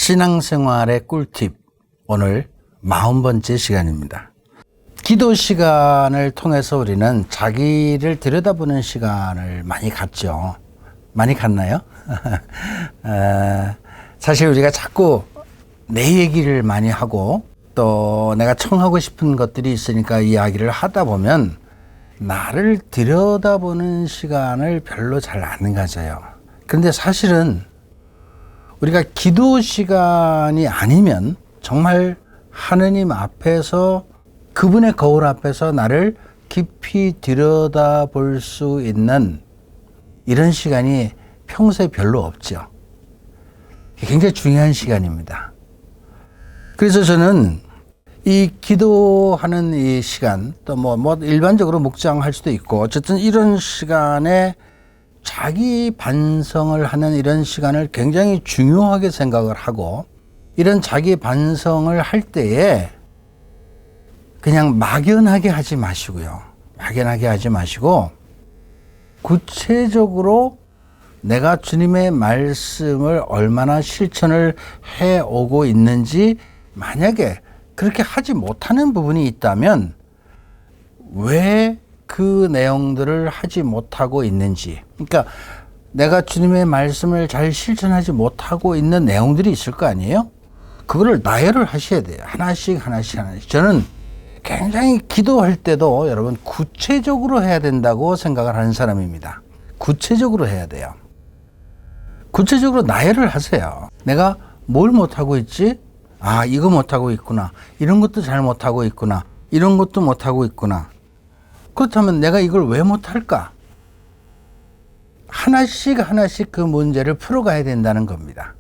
신앙생활의 꿀팁, 오늘 40번째 시간입니다. 기도 시간을 통해서 우리는 자기를 들여다보는 시간을 많이 갖죠. 많이 갖나요? 사실 우리가 자꾸 내 얘기를 많이 하고 또 내가 청하고 싶은 것들이 있으니까 이야기를 하다 보면 나를 들여다보는 시간을 별로 잘 안 가져요. 그런데 사실은 우리가 기도 시간이 아니면 정말 하느님 앞에서 그분의 거울 앞에서 나를 깊이 들여다볼 수 있는 이런 시간이 평소에 별로 없죠. 굉장히 중요한 시간입니다. 그래서 저는 이 기도하는 이 시간, 또 뭐 일반적으로 묵상할 수도 있고, 어쨌든 이런 시간에 자기 반성을 하는 이런 시간을 굉장히 중요하게 생각을 하고, 이런 자기 반성을 할 때에 그냥 막연하게 하지 마시고요. 막연하게 하지 마시고, 구체적으로 내가 주님의 말씀을 얼마나 실천을 해오고 있는지, 만약에 그렇게 하지 못하는 부분이 있다면 왜 그 내용들을 하지 못하고 있는지, 그러니까 내가 주님의 말씀을 잘 실천하지 못하고 있는 내용들이 있을 거 아니에요? 그거를 나열을 하셔야 돼요. 하나씩. 저는 굉장히 기도할 때도 여러분 구체적으로 해야 된다고 생각을 하는 사람입니다. 구체적으로 해야 돼요. 구체적으로 나열을 하세요. 내가 뭘 못하고 있지? 아, 이거 못하고 있구나. 이런 것도 잘 못하고 있구나. 이런 것도 못하고 있구나. 그렇다면 내가 이걸 왜 못할까? 하나씩 그 문제를 풀어가야 된다는 겁니다.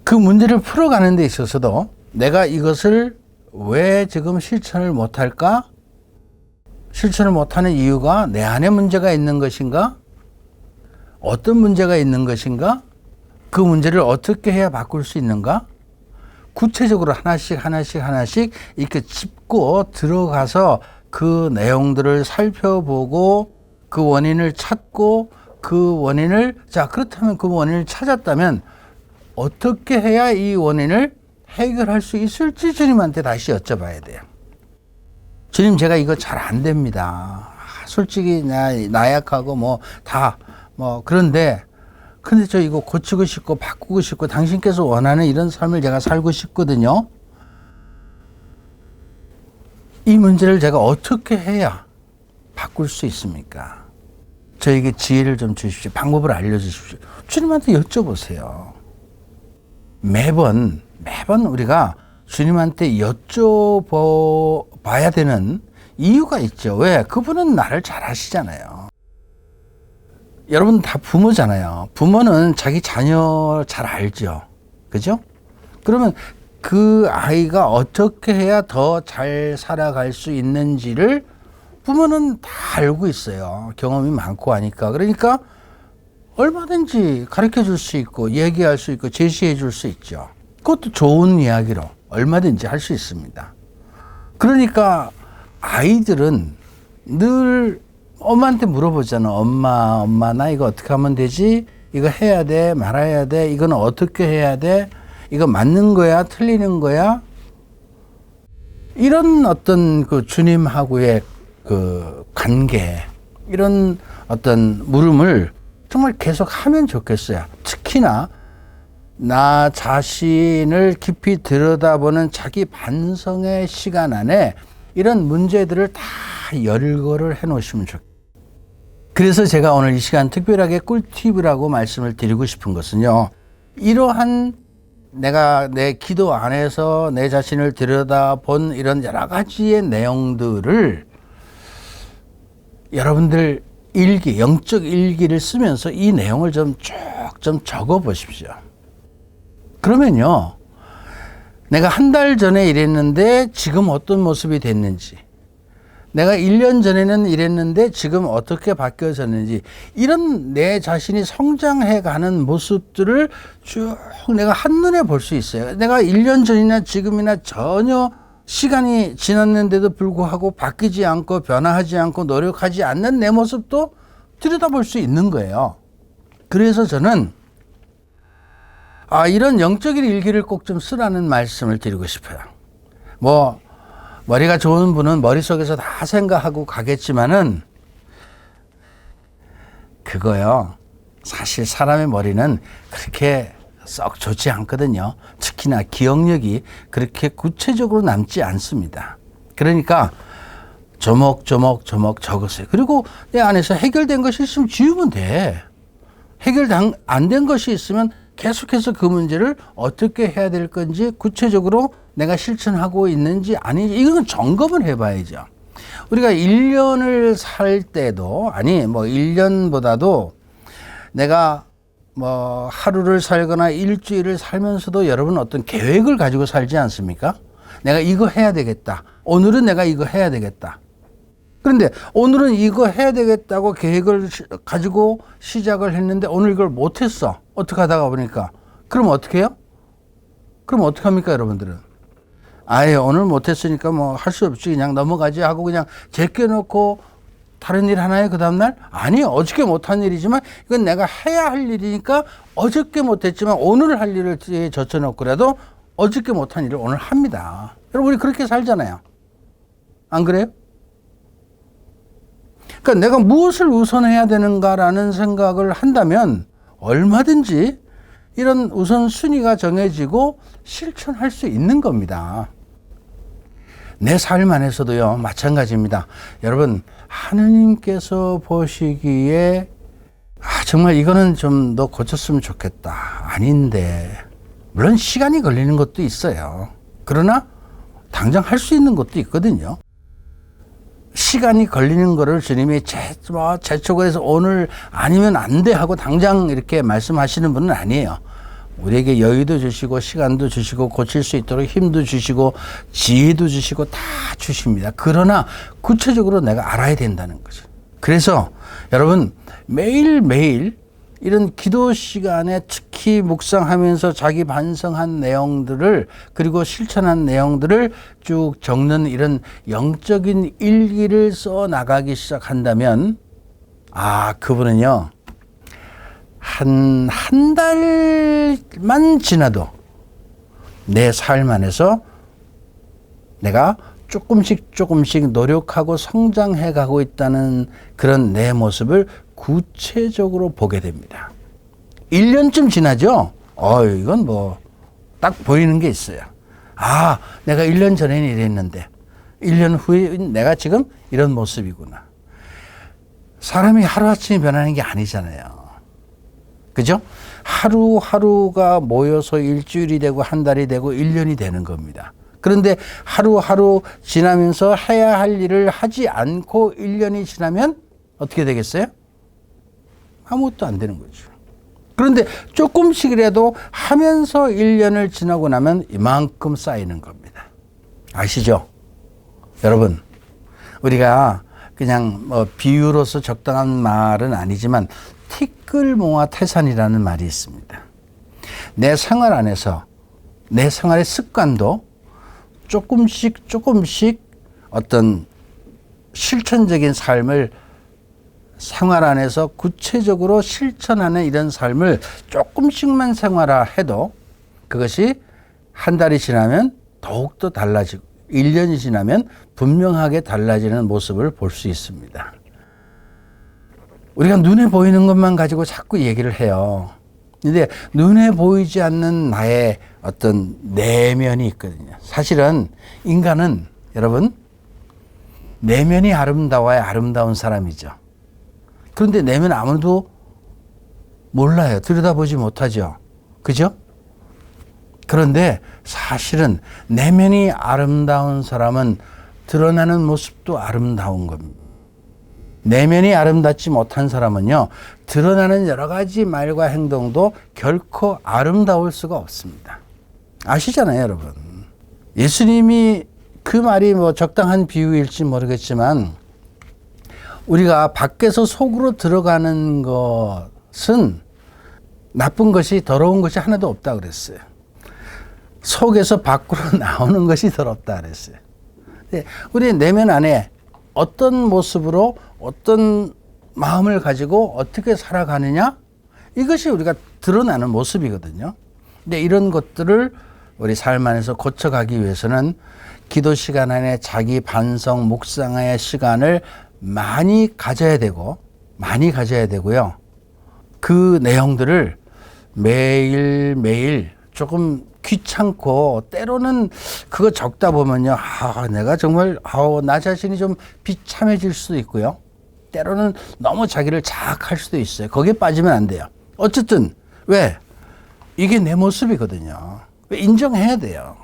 그 문제를 풀어가는 데 있어서도 내가 이것을 왜 지금 실천을 못할까? 실천을 못하는 이유가 내 안에 문제가 있는 것인가? 어떤 문제가 있는 것인가? 그 문제를 어떻게 해야 바꿀 수 있는가? 구체적으로 하나씩 이렇게 짚고 들어가서 그 내용들을 살펴보고 그 원인을 찾고 그렇다면 그 원인을 찾았다면 어떻게 해야 이 원인을 해결할 수 있을지 주님한테 다시 여쭤봐야 돼요. 주님, 제가 이거 잘 안 됩니다. 솔직히 나약하고 그런데 저 이거 고치고 싶고 바꾸고 싶고 당신께서 원하는 이런 삶을 제가 살고 싶거든요. 이 문제를 제가 어떻게 해야 바꿀 수 있습니까? 저에게 지혜를 좀 주십시오. 방법을 알려주십시오. 주님한테 여쭤보세요. 매번 우리가 주님한테 여쭤봐야 되는 이유가 있죠. 왜? 그분은 나를 잘 아시잖아요. 여러분 다 부모잖아요. 부모는 자기 자녀 잘 알죠. 그죠? 그러면 그 아이가 어떻게 해야 더 잘 살아갈 수 있는지를 부모는 다 알고 있어요. 경험이 많고 하니까. 그러니까 얼마든지 가르쳐 줄 수 있고 얘기할 수 있고 제시해 줄 수 있죠. 그것도 좋은 이야기로 얼마든지 할 수 있습니다. 그러니까 아이들은 늘 엄마한테 물어보잖아. 엄마 나 이거 어떻게 하면 되지? 이거 해야 돼? 말아야 돼? 이거는 어떻게 해야 돼? 이거 맞는 거야? 틀리는 거야? 이런 어떤 그 주님하고의 그 관계, 이런 어떤 물음을 정말 계속 하면 좋겠어요. 특히나 나 자신을 깊이 들여다보는 자기 반성의 시간 안에 이런 문제들을 다 열거를 해 놓으시면 좋겠어요. 그래서 제가 오늘 이 시간 특별하게 꿀팁이라고 말씀을 드리고 싶은 것은요, 이러한 내가 내 기도 안에서 내 자신을 들여다본 이런 여러 가지의 내용들을 여러분들 영적 일기를 쓰면서 이 내용을 좀 적어 보십시오. 그러면요, 내가 한 달 전에 이랬는데 지금 어떤 모습이 됐는지, 내가 1년 전에는 이랬는데 지금 어떻게 바뀌어졌는지, 이런 내 자신이 성장해가는 모습들을 쭉 내가 한눈에 볼 수 있어요. 내가 1년 전이나 지금이나 전혀 시간이 지났는데도 불구하고 바뀌지 않고 변화하지 않고 노력하지 않는 내 모습도 들여다볼 수 있는 거예요. 그래서 저는 이런 영적인 일기를 꼭 좀 쓰라는 말씀을 드리고 싶어요. 뭐 머리가 좋은 분은 머릿속에서 다 생각하고 가겠지만은 그거요. 사실 사람의 머리는 그렇게 썩 좋지 않거든요. 특히나 기억력이 그렇게 구체적으로 남지 않습니다. 그러니까 조목조목 적으세요. 그리고 내 안에서 해결된 것이 있으면 지우면 돼. 해결 안 된 것이 있으면 계속해서 그 문제를 어떻게 해야 될 건지 구체적으로 내가 실천하고 있는지 아닌지 이건 점검을 해봐야죠. 우리가 1년을 살 때도 뭐 1년보다도 내가 뭐 하루를 살거나 일주일을 살면서도 여러분 어떤 계획을 가지고 살지 않습니까? 내가 이거 해야 되겠다. 오늘은 내가 이거 해야 되겠다. 그런데 오늘은 이거 해야 되겠다고 계획을 가지고 시작을 했는데 오늘 이걸 못했어. 어떻게 하다가 보니까. 그럼 어떻게 해요? 그럼 어떻게 합니까, 여러분들은? 아예 오늘 못했으니까 뭐 할 수 없지. 그냥 넘어가지 하고 그냥 제껴놓고 다른 일 하나에 그 다음날? 아니, 어저께 못한 일이지만 이건 내가 해야 할 일이니까 어저께 못했지만 오늘 할 일을 젖혀놓고라도 어저께 못한 일을 오늘 합니다. 여러분, 우리 그렇게 살잖아요. 안 그래요? 그러니까 내가 무엇을 우선해야 되는가라는 생각을 한다면 얼마든지 이런 우선순위가 정해지고 실천할 수 있는 겁니다. 내 삶 안에서도요, 마찬가지입니다. 여러분, 하느님께서 보시기에 정말 이거는 좀 너 고쳤으면 좋겠다. 아닌데, 물론 시간이 걸리는 것도 있어요. 그러나 당장 할 수 있는 것도 있거든요. 시간이 걸리는 거를 주님이 재촉을 해서 오늘 아니면 안 돼 하고 당장 이렇게 말씀하시는 분은 아니에요. 우리에게 여유도 주시고 시간도 주시고 고칠 수 있도록 힘도 주시고 지혜도 주시고 다 주십니다. 그러나 구체적으로 내가 알아야 된다는 거죠. 그래서 여러분 매일매일 이런 기도 시간에 특히 묵상하면서 자기 반성한 내용들을 그리고 실천한 내용들을 쭉 적는 이런 영적인 일기를 써 나가기 시작한다면 그분은요 한 달만 지나도 내 삶 안에서 내가 조금씩 노력하고 성장해 가고 있다는 그런 내 모습을 구체적으로 보게 됩니다. 1년쯤 지나죠? 이건 뭐 딱 보이는 게 있어요. 내가 1년 전에는 이랬는데 1년 후에 내가 지금 이런 모습이구나. 사람이 하루아침에 변하는 게 아니잖아요. 그죠? 하루하루가 모여서 일주일이 되고 한 달이 되고 1년이 되는 겁니다. 그런데 하루하루 지나면서 해야 할 일을 하지 않고 1년이 지나면 어떻게 되겠어요? 아무것도 안 되는 거죠. 그런데 조금씩이라도 하면서 1년을 지나고 나면 이만큼 쌓이는 겁니다. 아시죠? 여러분, 우리가 그냥 뭐 비유로서 적당한 말은 아니지만 티끌 모아 태산이라는 말이 있습니다. 내 생활 안에서 내 생활의 습관도 조금씩 어떤 실천적인 삶을 생활 안에서 구체적으로 실천하는 이런 삶을 조금씩만 생활화해도 그것이 한 달이 지나면 더욱더 달라지고 1년이 지나면 분명하게 달라지는 모습을 볼 수 있습니다. 우리가 눈에 보이는 것만 가지고 자꾸 얘기를 해요. 근데 눈에 보이지 않는 나의 어떤 내면이 있거든요. 사실은 인간은 여러분 내면이 아름다워야 아름다운 사람이죠. 그런데 내면 아무도 몰라요. 들여다보지 못하죠. 그죠? 그런데 사실은 내면이 아름다운 사람은 드러나는 모습도 아름다운 겁니다. 내면이 아름답지 못한 사람은요, 드러나는 여러 가지 말과 행동도 결코 아름다울 수가 없습니다. 아시잖아요, 여러분. 예수님이 그 말이 뭐 적당한 비유일지 모르겠지만, 우리가 밖에서 속으로 들어가는 것은 나쁜 것이 더러운 것이 하나도 없다 그랬어요. 속에서 밖으로 나오는 것이 더럽다 그랬어요. 우리 내면 안에 어떤 모습으로 어떤 마음을 가지고 어떻게 살아가느냐, 이것이 우리가 드러나는 모습이거든요. 근데 이런 것들을 우리 삶 안에서 고쳐가기 위해서는 기도 시간 안에 자기 반성, 묵상의 시간을 많이 가져야 되고요. 그 내용들을 매일매일 조금 귀찮고 때로는 그거 적다 보면요. 내가 정말 나 자신이 좀 비참해질 수도 있고요. 때로는 너무 자기를 자학할 수도 있어요. 거기에 빠지면 안 돼요. 어쨌든 왜? 이게 내 모습이거든요. 인정해야 돼요.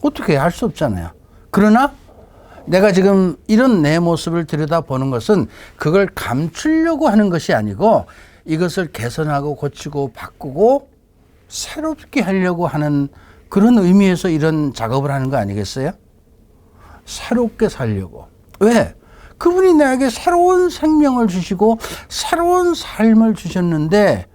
어떻게 할 수 없잖아요. 그러나 내가 지금 이런 내 모습을 들여다보는 것은 그걸 감추려고 하는 것이 아니고 이것을 개선하고 고치고 바꾸고 새롭게 하려고 하는 그런 의미에서 이런 작업을 하는 거 아니겠어요? 새롭게 살려고. 왜? 그분이 나에게 새로운 생명을 주시고 새로운 삶을 주셨는데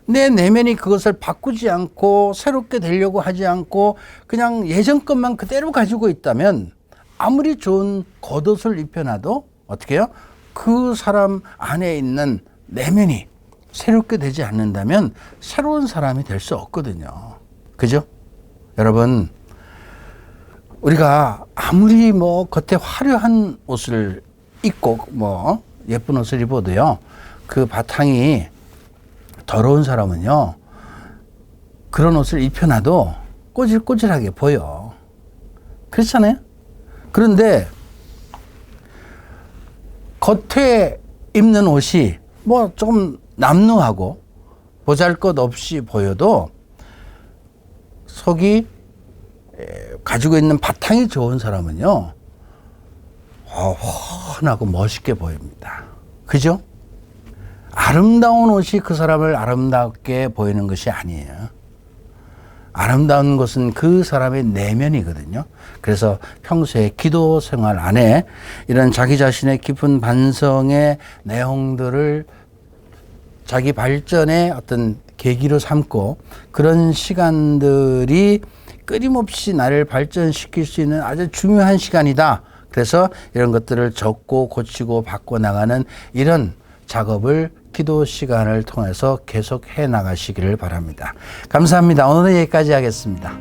내 내면이 그것을 바꾸지 않고 새롭게 되려고 하지 않고 그냥 예전 것만 그대로 가지고 있다면 아무리 좋은 겉옷을 입혀놔도 어떻게 해요? 그 사람 안에 있는 내면이 새롭게 되지 않는다면 새로운 사람이 될 수 없거든요. 그죠? 여러분, 우리가 아무리 겉에 화려한 옷을 입고 예쁜 옷을 입어도요, 그 바탕이 더러운 사람은요, 그런 옷을 입혀놔도 꼬질꼬질하게 보여. 그렇잖아요? 그런데 겉에 입는 옷이 조금 남루하고 보잘것없이 보여도 속이 가지고 있는 바탕이 좋은 사람은요, 훤하고 멋있게 보입니다. 그죠? 아름다운 옷이 그 사람을 아름답게 보이는 것이 아니에요. 아름다운 것은 그 사람의 내면이거든요. 그래서 평소에 기도 생활 안에 이런 자기 자신의 깊은 반성의 내용들을 자기 발전의 어떤 계기로 삼고 그런 시간들이 끊임없이 나를 발전시킬 수 있는 아주 중요한 시간이다. 그래서 이런 것들을 적고 고치고 바꿔 나가는 이런 작업을 기도 시간을 통해서 계속 해 나가시기를 바랍니다. 감사합니다. 오늘은 여기까지 하겠습니다.